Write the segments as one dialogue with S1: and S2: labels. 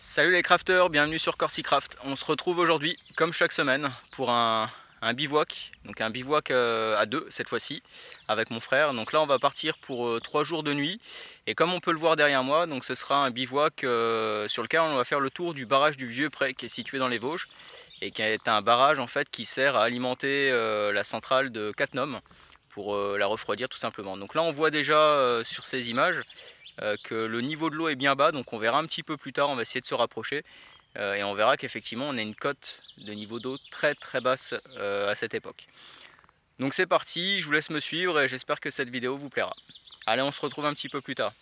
S1: Salut les crafters, bienvenue sur CorsiCraft. On se retrouve aujourd'hui, comme chaque semaine, pour un bivouac. Donc un bivouac à deux cette fois-ci, avec mon frère. Donc là on va partir pour 3 jours de nuit. Et comme on peut le voir derrière moi, donc ce sera un bivouac sur lequel on va faire le tour du barrage du Vieux Pré, qui est situé dans les Vosges. Et qui est un barrage en fait qui sert à alimenter la centrale de Cattenom pour la refroidir tout simplement. Donc là on voit déjà sur ces images que le niveau de l'eau est bien bas, donc on verra un petit peu plus tard, on va essayer de se rapprocher et on verra qu'effectivement on a une cote de niveau d'eau très très basse à cette époque. Donc c'est parti, je vous laisse me suivre et j'espère que cette vidéo vous plaira. Allez, on se retrouve un petit peu plus tard.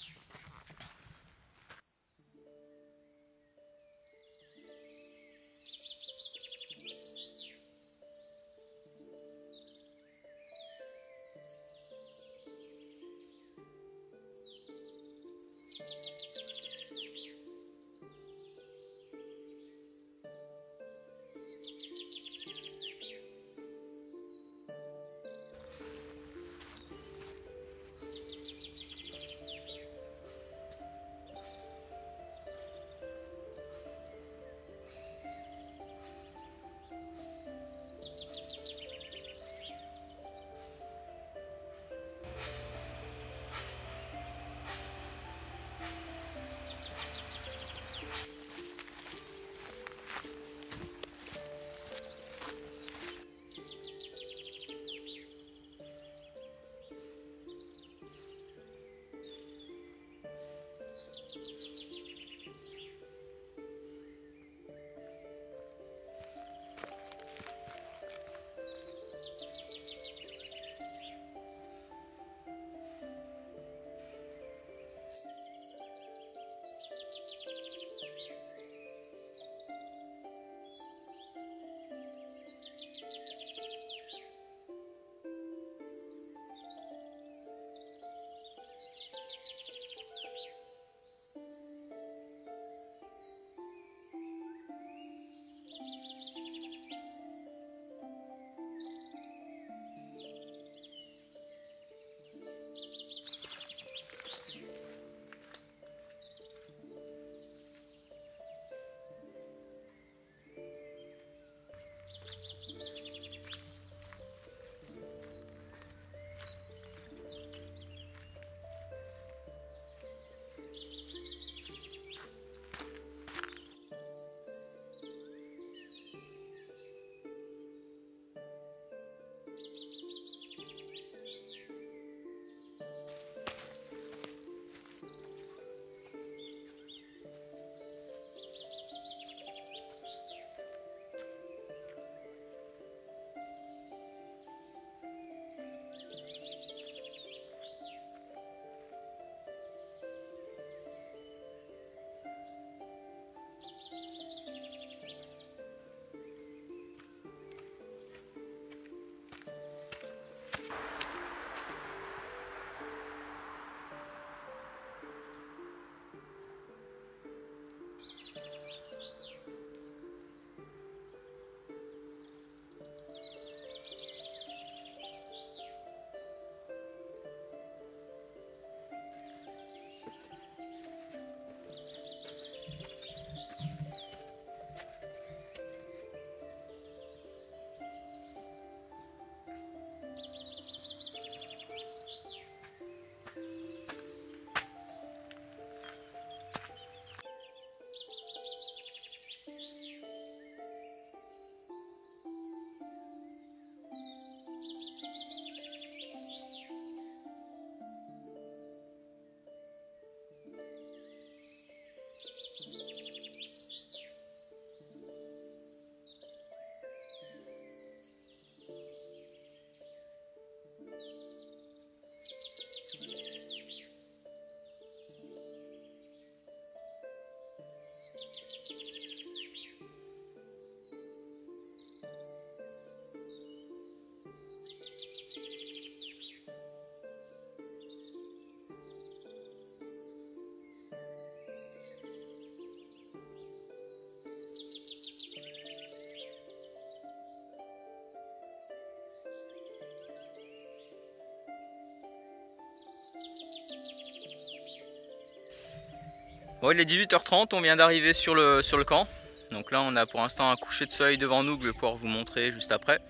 S1: Bon, il est 18h30, on vient d'arriver sur le camp. Donc là on a pour l'instant un coucher de soleil devant nous que je vais pouvoir vous montrer juste après.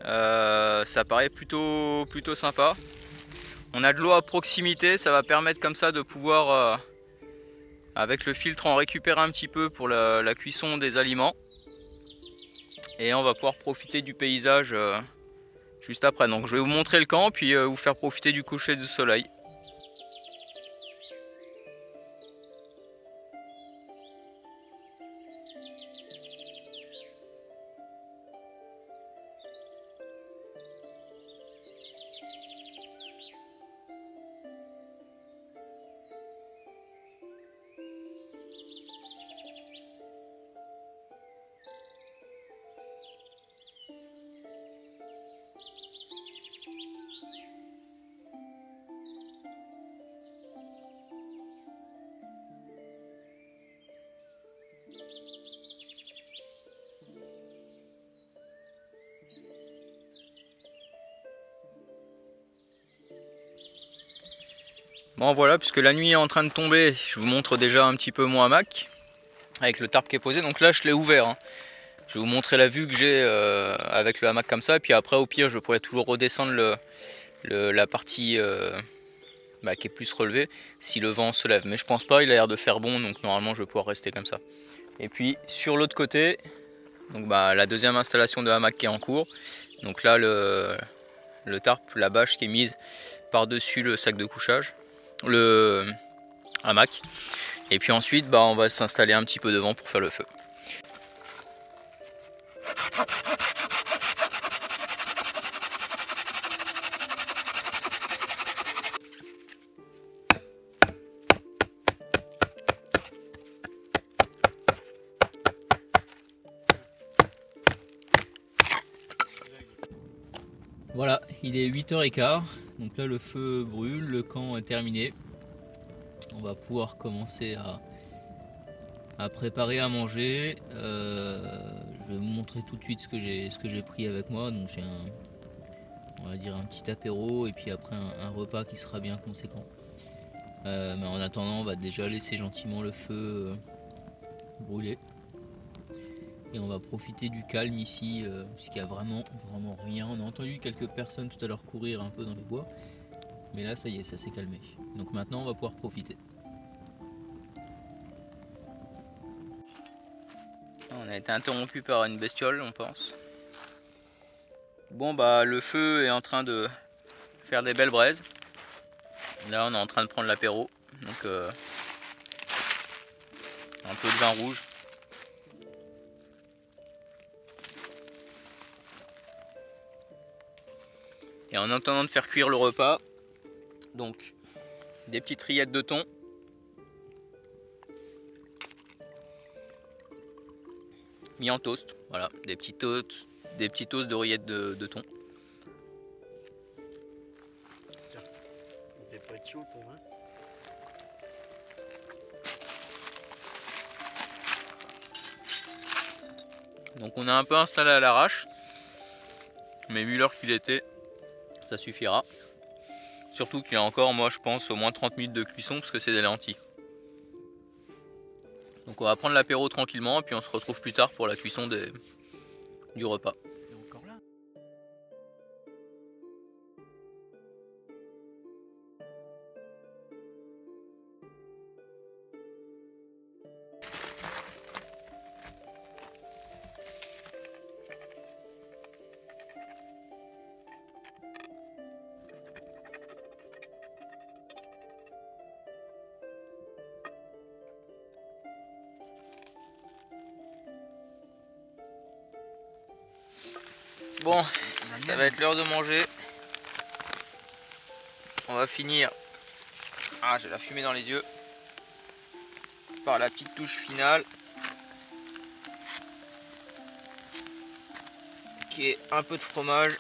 S1: Ça paraît plutôt sympa. On a de l'eau à proximité, ça va permettre comme ça de pouvoir avec le filtre en récupérer un petit peu pour la cuisson des aliments. Et on va pouvoir profiter du paysage juste après. Donc je vais vous montrer le camp puis vous faire profiter du coucher du soleil. Bon voilà, puisque la nuit est en train de tomber, je vous montre déjà un petit peu mon hamac avec le tarp qui est posé. Donc là je l'ai ouvert, hein. Je vais vous montrer la vue que j'ai avec le hamac comme ça, et puis après au pire je pourrais toujours redescendre la partie qui est plus relevée si le vent se lève. Mais je pense pas, il a l'air de faire bon, donc normalement je vais pouvoir rester comme ça. Et puis sur l'autre côté, donc la deuxième installation de hamac qui est en cours. Donc là le tarp, la bâche qui est mise par-dessus le sac de couchage, le hamac. Et puis ensuite on va s'installer un petit peu devant pour faire le feu. Voilà, il est 8h15, donc là le feu brûle, le camp est terminé. On va pouvoir commencer à préparer à manger. Je vais vous montrer tout de suite ce que j'ai pris avec moi. Donc j'ai on va dire un petit apéro et puis après un repas qui sera bien conséquent. Mais en attendant, on va déjà laisser gentiment le feu brûler. Et on va profiter du calme ici, puisqu'il n'y a vraiment rien. On a entendu quelques personnes tout à l'heure courir un peu dans les bois. Mais là, ça y est, ça s'est calmé. Donc maintenant, on va pouvoir profiter. On a été interrompu par une bestiole, on pense. Bon, le feu est en train de faire des belles braises. Là, on est en train de prendre l'apéro. Donc, un peu de vin rouge. Et en attendant de faire cuire le repas, donc des petites rillettes de thon, mis en toast, voilà, des petits toasts de rillettes de thon.
S2: Tiens, il n'est pas chaud ton vin.
S1: Donc on a un peu installé à l'arrache, mais vu l'heure qu'il était, ça suffira. Surtout qu'il y a encore, moi je pense, au moins 30 minutes de cuisson parce que c'est des lentilles. Donc on va prendre l'apéro tranquillement et puis on se retrouve plus tard pour la cuisson du repas.
S2: Encore là.
S1: Bon, ça va être l'heure de manger. On va finir, j'ai la fumée dans les yeux, par la petite touche finale qui est un peu de fromage,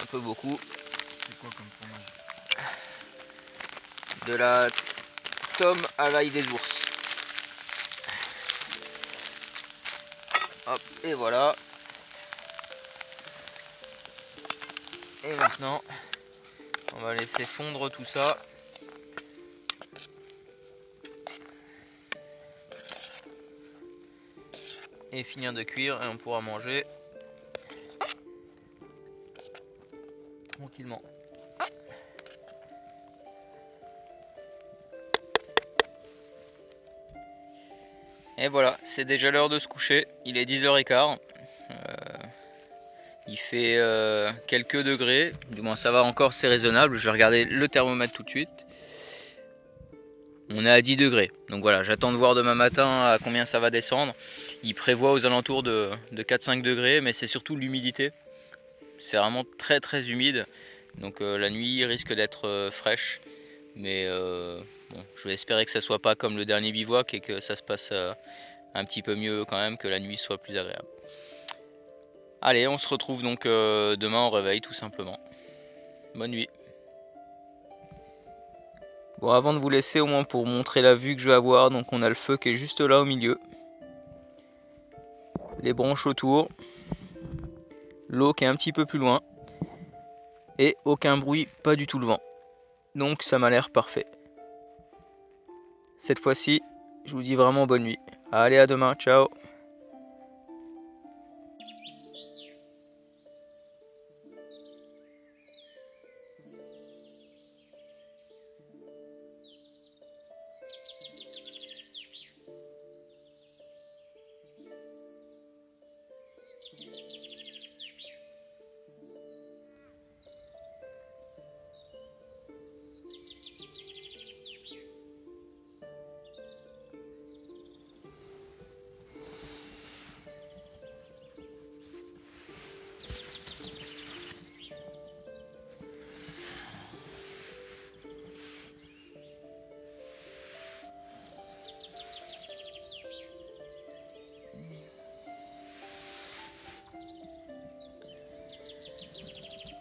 S1: un peu beaucoup.
S2: C'est quoi comme fromage?
S1: De la tome à l'ail des ours. Hop, et voilà. Et maintenant, On va laisser fondre tout ça. Et finir de cuire et on pourra manger tranquillement. Et voilà, c'est déjà l'heure de se coucher. Il est 10h15. Il fait quelques degrés. Du moins ça va encore, c'est raisonnable. Je vais regarder le thermomètre tout de suite. On est à 10 degrés. Donc voilà, j'attends de voir demain matin à combien ça va descendre. Il prévoit aux alentours de 4-5 degrés, mais c'est surtout l'humidité. C'est vraiment très très humide. Donc la nuit risque d'être fraîche. Mais bon, je vais espérer que ça soit pas comme le dernier bivouac et que ça se passe un petit peu mieux quand même, que la nuit soit plus agréable. Allez, on se retrouve donc demain au réveil tout simplement. Bonne nuit. Bon, avant de vous laisser, au moins pour montrer la vue que je vais avoir, donc on a le feu qui est juste là au milieu. Les branches autour. L'eau qui est un petit peu plus loin. Et aucun bruit, pas du tout le vent. Donc ça m'a l'air parfait. Cette fois-ci, je vous dis vraiment bonne nuit. Allez, à demain, ciao.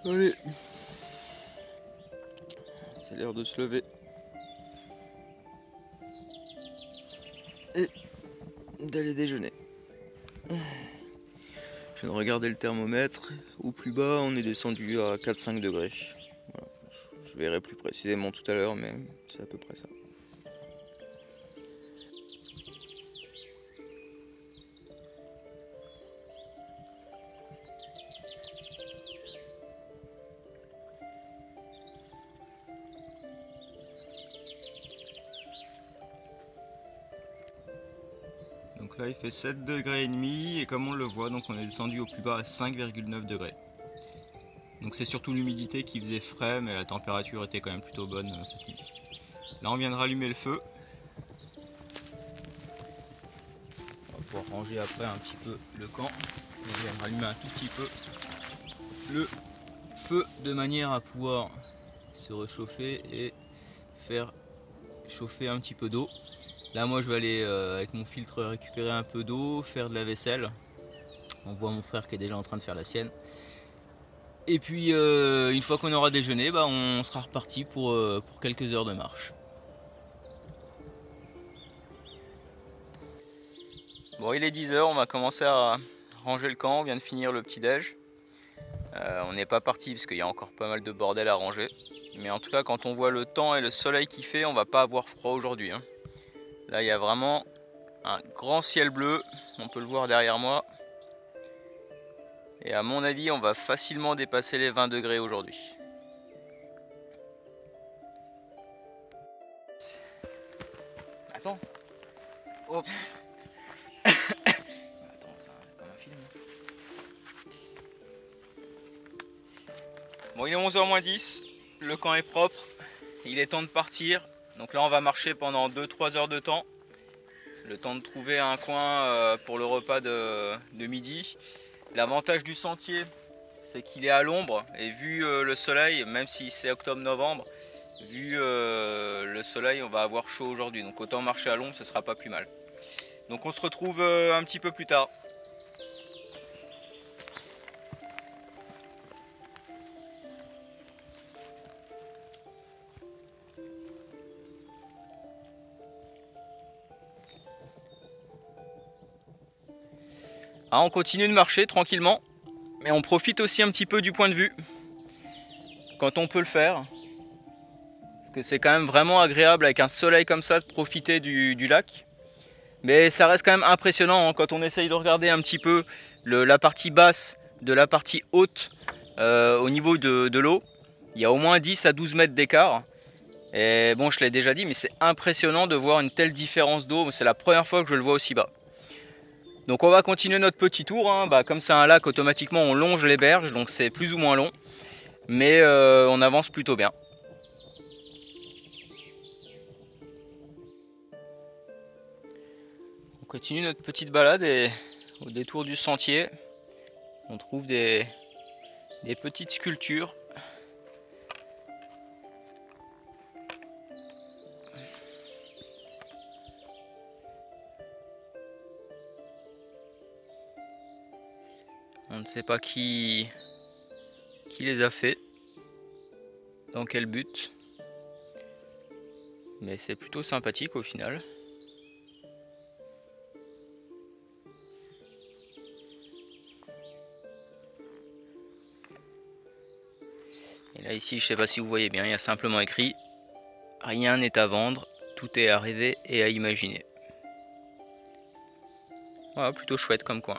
S1: Allez, c'est l'heure de se lever et d'aller déjeuner. Je viens de regarder le thermomètre, au plus bas on est descendu à 4-5 degrés. Voilà. Je verrai plus précisément tout à l'heure, mais c'est à peu près ça. Donc là il fait 7 degrés et demi et comme on le voit, donc on est descendu au plus bas à 5,9 degrés. Donc c'est surtout l'humidité qui faisait frais, mais la température était quand même plutôt bonne cette nuit. Là on vient de rallumer le feu. On va pouvoir ranger après un petit peu le camp. On vient de rallumer un tout petit peu le feu de manière à pouvoir se réchauffer et faire chauffer un petit peu d'eau. Là moi je vais aller avec mon filtre récupérer un peu d'eau, faire de la vaisselle. On voit mon frère qui est déjà en train de faire la sienne. Et puis une fois qu'on aura déjeuné, bah, on sera reparti pour quelques heures de marche. Bon, il est 10h, on va commencer à ranger le camp, on vient de finir le petit déj. On n'est pas parti parce qu'il y a encore pas mal de bordel à ranger. Mais en tout cas quand on voit le temps et le soleil qu'il fait, on va pas avoir froid aujourd'hui, hein. Là il y a vraiment un grand ciel bleu, on peut le voir derrière moi. Et à mon avis on va facilement dépasser les 20 degrés aujourd'hui. Attends. Hop. Attends, ça c'est comme un film. Bon, il est 11h moins 10, le camp est propre, il est temps de partir. Donc là on va marcher pendant 2-3 heures de temps. Le temps de trouver un coin pour le repas de midi. L'avantage du sentier, c'est qu'il est à l'ombre et vu le soleil, même si c'est octobre-novembre, vu le soleil, on va avoir chaud aujourd'hui. Donc autant marcher à l'ombre, ce sera pas plus mal. Donc on se retrouve un petit peu plus tard. Ah, on continue de marcher tranquillement, mais on profite aussi un petit peu du point de vue, quand on peut le faire. que c'est quand même vraiment agréable avec un soleil comme ça de profiter du lac. Mais ça reste quand même impressionnant hein, quand on essaye de regarder un petit peu la partie basse de la partie haute au niveau de l'eau. Il y a au moins 10 à 12 mètres d'écart. Et bon, je l'ai déjà dit, mais c'est impressionnant de voir une telle différence d'eau. C'est la première fois que je le vois aussi bas. Donc on va continuer notre petit tour. Hein. Comme c'est un lac, automatiquement on longe les berges, donc c'est plus ou moins long. Mais on avance plutôt bien. On continue notre petite balade et au détour du sentier, on trouve des petites sculptures. On ne sait pas qui les a fait, dans quel but, mais c'est plutôt sympathique au final. Et là ici, je ne sais pas si vous voyez bien, il y a simplement écrit « Rien n'est à vendre, tout est à rêver et à imaginer ». Voilà, plutôt chouette comme coin.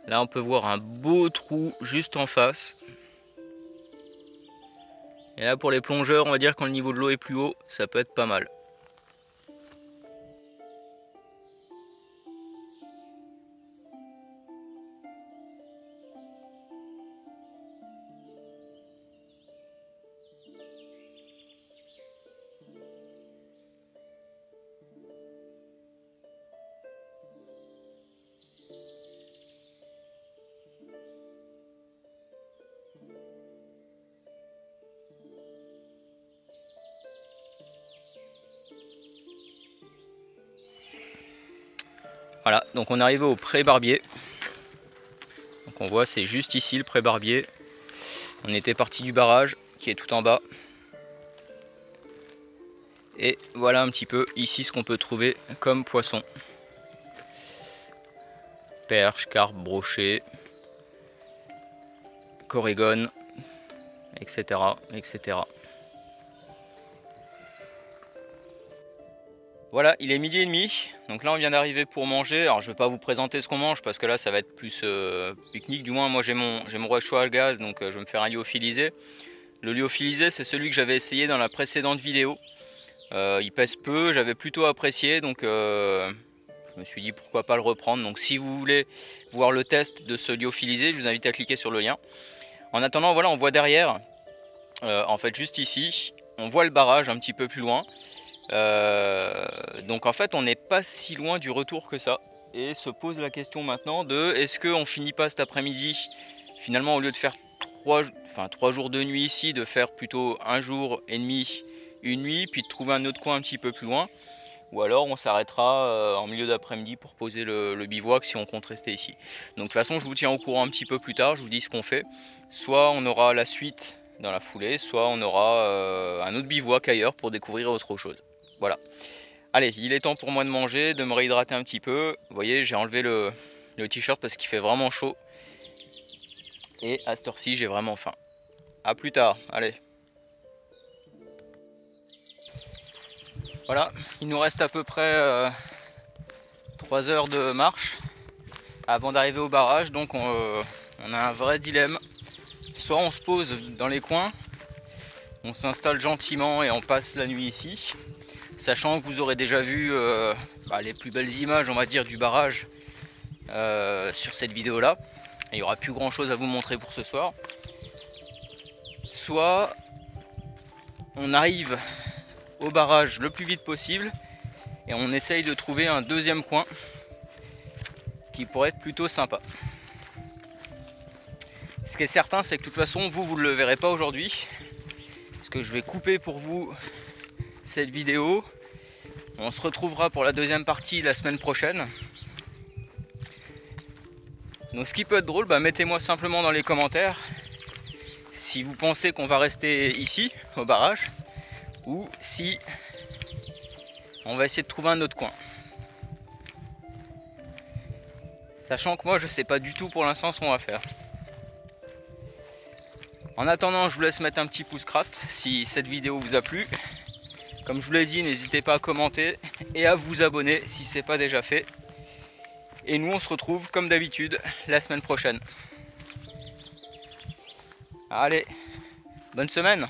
S1: Là on peut voir un beau trou juste en face. Et là pour les plongeurs, on va dire quand le niveau de l'eau est plus haut, ça peut être pas mal. Voilà, donc on est arrivé au pré Barbier. Donc on voit, c'est juste ici le pré Barbier. On était parti du barrage qui est tout en bas. Et voilà un petit peu ici ce qu'on peut trouver comme poisson. Perche, carpe, brochet, corégone, etc., etc. Voilà, il est 12h30, donc là on vient d'arriver pour manger. Alors je ne vais pas vous présenter ce qu'on mange parce que là ça va être plus pique-nique. Du moins moi j'ai mon rochaud à gaz, donc je vais me faire un lyophilisé. Le lyophilisé c'est celui que j'avais essayé dans la précédente vidéo. Il pèse peu, j'avais plutôt apprécié, donc je me suis dit pourquoi pas le reprendre. Donc si vous voulez voir le test de ce lyophilisé, je vous invite à cliquer sur le lien. En attendant, voilà, on voit derrière, en fait juste ici, on voit le barrage un petit peu plus loin. Donc en fait on n'est pas si loin du retour que ça, et se pose la question maintenant de est-ce qu'on finit pas cet après-midi finalement, au lieu de faire 3 jours de nuit ici, de faire plutôt 1 jour et demi, une nuit, puis de trouver un autre coin un petit peu plus loin, ou alors on s'arrêtera en milieu d'après-midi pour poser le bivouac si on compte rester ici. Donc de toute façon je vous tiens au courant un petit peu plus tard, je vous dis ce qu'on fait. Soit on aura la suite dans la foulée, soit on aura un autre bivouac ailleurs pour découvrir autre chose. Voilà. Allez, il est temps pour moi de manger, de me réhydrater un petit peu. Vous voyez, j'ai enlevé le t-shirt parce qu'il fait vraiment chaud. Et à cette heure-ci, j'ai vraiment faim. A plus tard, allez. Voilà, il nous reste à peu près 3 heures de marche avant d'arriver au barrage. Donc on a un vrai dilemme. Soit on se pose dans les coins, on s'installe gentiment et on passe la nuit ici. Sachant que vous aurez déjà vu les plus belles images, on va dire, du barrage sur cette vidéo là. Il n'y aura plus grand chose à vous montrer pour ce soir. Soit on arrive au barrage le plus vite possible et on essaye de trouver un deuxième coin qui pourrait être plutôt sympa. Ce qui est certain, c'est que de toute façon vous ne le verrez pas aujourd'hui, parce que je vais couper pour vous cette vidéo. On se retrouvera pour la deuxième partie la semaine prochaine. Donc ce qui peut être drôle, mettez-moi simplement dans les commentaires si vous pensez qu'on va rester ici au barrage ou si on va essayer de trouver un autre coin. Sachant que moi je sais pas du tout pour l'instant ce qu'on va faire. En attendant, je vous laisse mettre un petit pouce craft si cette vidéo vous a plu. Comme je vous l'ai dit, n'hésitez pas à commenter et à vous abonner si ce n'est pas déjà fait. Et nous on se retrouve comme d'habitude la semaine prochaine. Allez, bonne semaine!